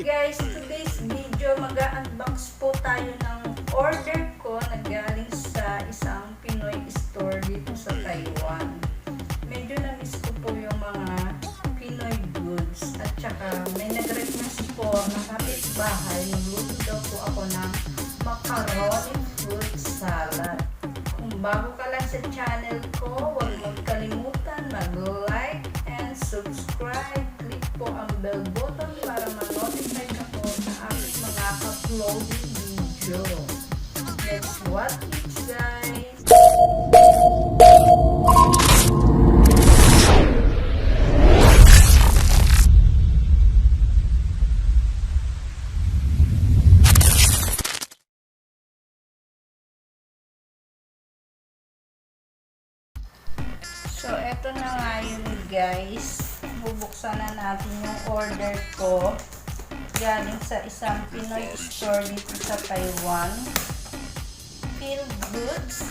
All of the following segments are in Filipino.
guys, today's video mag-unbox po tayo ng order ko na galing sa isang Pinoy store dito sa Taiwan. Medyo na-miss ko po yung mga Pinoy goods at saka may nag-request po na kapitbahay, magluto daw po ako ng macaroni fruit salad. Kung bago ka lang sa channel ko, huwag mong kalimutan mag-like and subscribe. Click po ang bell button para ma-notify ako sa aking mga uploading video. Let's watch it, guys! So, eto na nga yun, guys. Bubuksan na natin yung order ko. Galing sa isang Pinoy store dito sa Taiwan. Feel goods.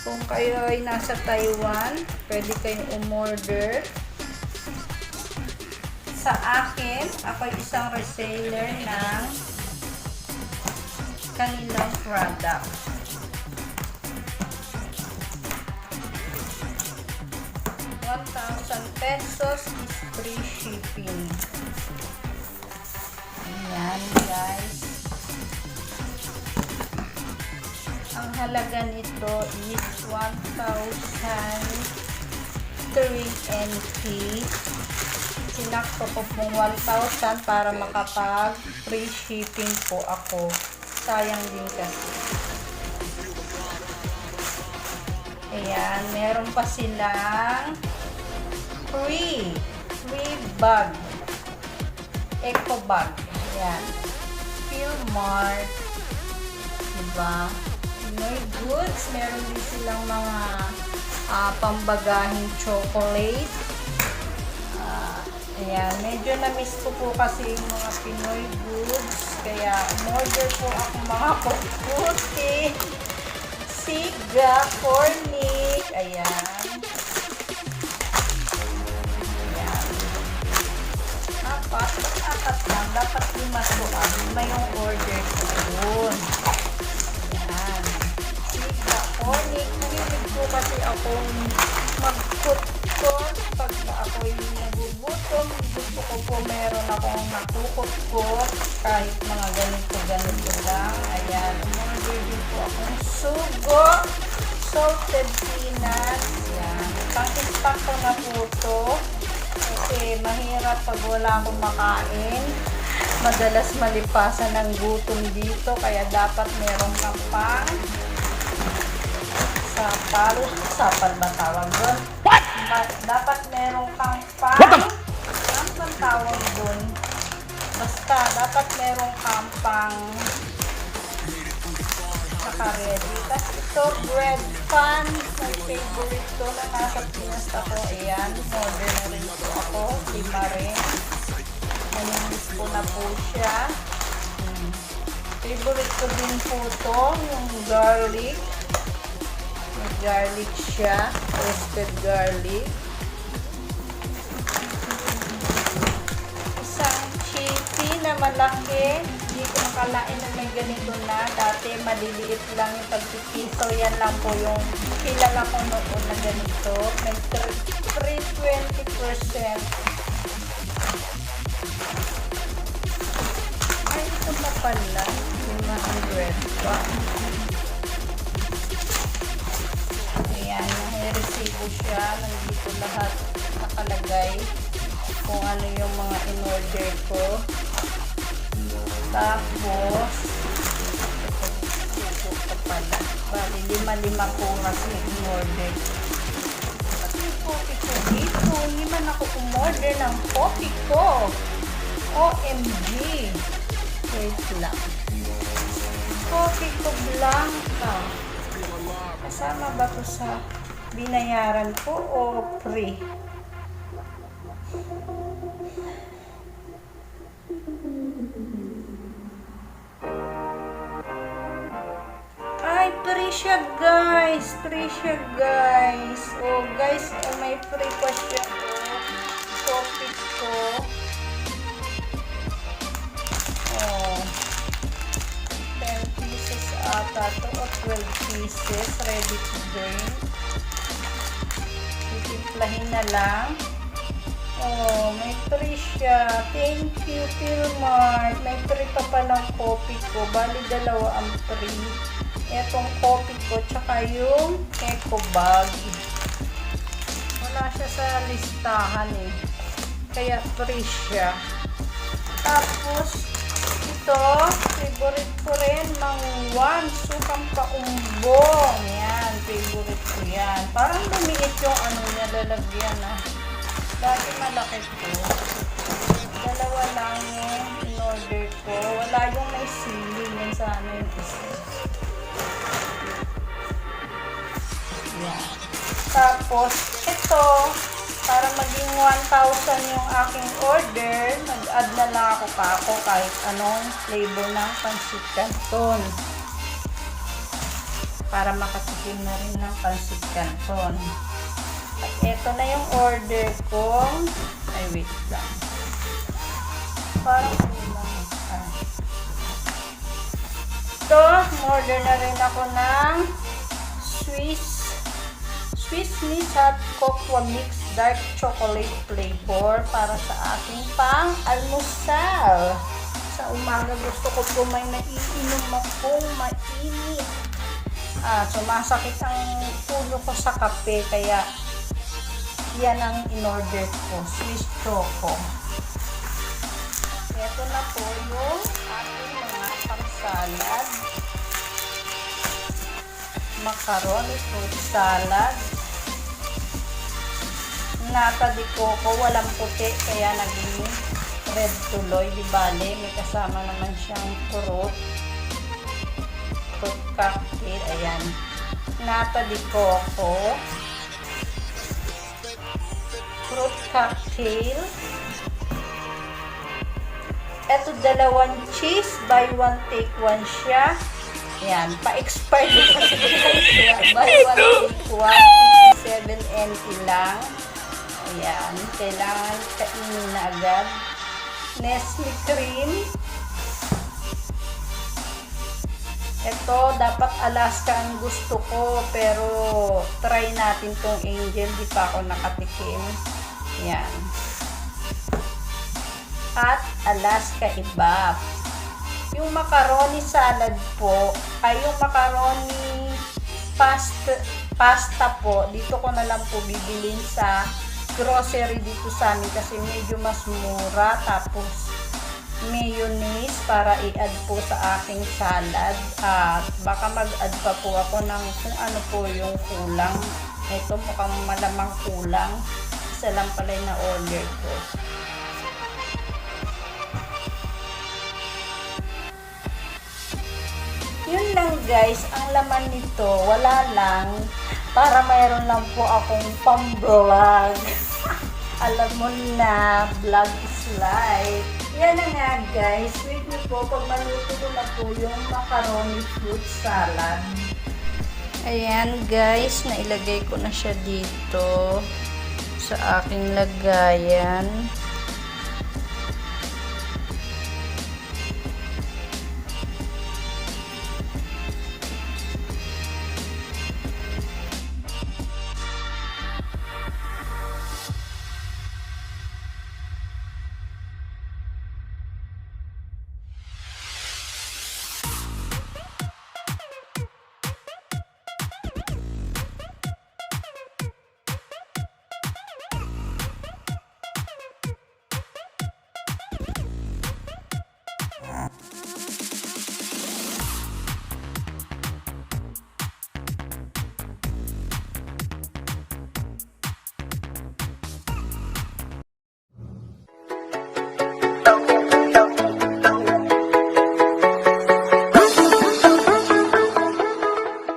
Kung kayo ay nasa Taiwan, pwede kayong umorder. Sa akin, ako ay isang reseller ng kanilang product. 1,000 pesos is free shipping. Ayan, guys. Ang halaga nito is 1,003 NT. Sinakto ko pong 1,000 para makapag free shipping po ako. Sayang din kasi. Ayan, meron pa silang free bag, eco bag. Ayan, Philmart, diba? Pinoy goods. Meron din silang mga pambagahing chocolate. Ayan, medyo na-miss ko po kasi yung mga Pinoy goods, kaya umorder po ako mga kukuti, siga, cornic. Ayan. Apat lang. Dapat 5 po. 5 yung order ko doon. Ayan. Siga, cornic. Mahilig po kasi akong mag-cook pag ako'y nagugutom. Gusto ko po meron akong nakukot kahit mga ganito lang. Ayan. Umorder din po akong sugo, salted peanuts. Ayan. Pakispak ko na po ito. Kasi mahirap pag wala akong makain. Madalas malipasan ng gutom dito. Kaya dapat meron ka pang sapal ba tawag doon? Dapat meron kang pang ang tawag doon. Basta dapat meron kang pang naka-ready. Tapos ito, bread pan. My favorite to na nasa Pinas ako. Ayan, order na rin po ako. 5 rin. Naninis ko na po siya. Favorite ko din po to, yung garlic. May garlic siya. Roasted garlic. Isang chippy na malaki. Hindi ko nakalain na may ganito na. Dati maliliit lang yung pagpipiso. Yan lang po yung kilala ko noon na ganito. May 320%. Ay, ito na pala. 500 pa. Ayan, nai-resibo siya. Nandito lahat nakalagay kung ano yung mga in-order ko. Tapos, ito pa pala. Bali, 5 po kasi in-order. At yung coffee ko dito, hindi man ako umorder ng coffee ko. OMG! Wait lang. Coffee ko blanca. Kasama ba ito sa binayaran ko o free? Ay, free siya, guys. Oh, guys, may free pa siya. Coffee ko. 12 pieces, ready to drink. Titimplahin na lang. Oh, may free siya. Thank you, Philmart. May free pa palang coffee ko. Bali, dalawa ang free. Etong coffee ko, tsaka yung eco bag. Wala siya sa listahan eh. Kaya free siya. Tapos, ito, favorite ko rin, mangwan, sukang paumbong. Yan, favorite ko yan. Parang lumiit yung ano niya, lalagyan ah. Dati malaki ko. Dalawa lang yung in-order ko. Wala yung may ceiling. Yan sana yung isa. Yan. Tapos, ito, para maging 1,000 yung aking order, nag-add na lang ako kahit anong flavor ng pancit canton. Para makatikim na rin ng pancit canton. At eto na yung order ko. Ay, wait lang. Parang kulang. Ito, order na rin ako ng Swiss Miss Hot Cocoa Mix Dark Chocolate Flavor para sa aking pang-almusal. Sa umaga gusto ko po may naiinom akong mainit. Sumasakit ang ulo ko sa kape kaya yan ang in-order ko. Swiss Choco. Ito na po yung ating mga pang-salad. Macaroni fruit salad. Nata di coco, walang puti kaya naging red tuloy, di bale, may kasama naman siyang fruit cocktail, ayan. Nata di coco, fruit cocktail. Eto, dalawang cheese, buy one take one siya. Ayan, pa-expired kasi buy one take one, 57 NT lang. Ayan, kailangan kainin na agad. Nestle cream. Ito, dapat Alaska ang gusto ko, pero try natin tong Angel, di pa ako nakatikim. Ayan. At Alaska Ibap. Yung macaroni salad po, ay yung macaroni pasta po, dito ko na lang po bibilin sa grocery dito sa amin kasi medyo mas mura. Tapos mayonnaise para i-add po sa aking salad. At baka mag-add pa po ako ng kung ano po yung kulang. Ito mukhang malamang kulang. Isa lang pala yung na-order ko. Yun lang guys, ang laman nito, wala lang. Para mayroon lang po akong pang-vlog. Alam mo na, vlog is life. Yan na nga guys, wait nyo po, pag maluto ko na po yung macaroni fruit salad. Ayan guys, nailagay ko na siya dito sa aking lagayan.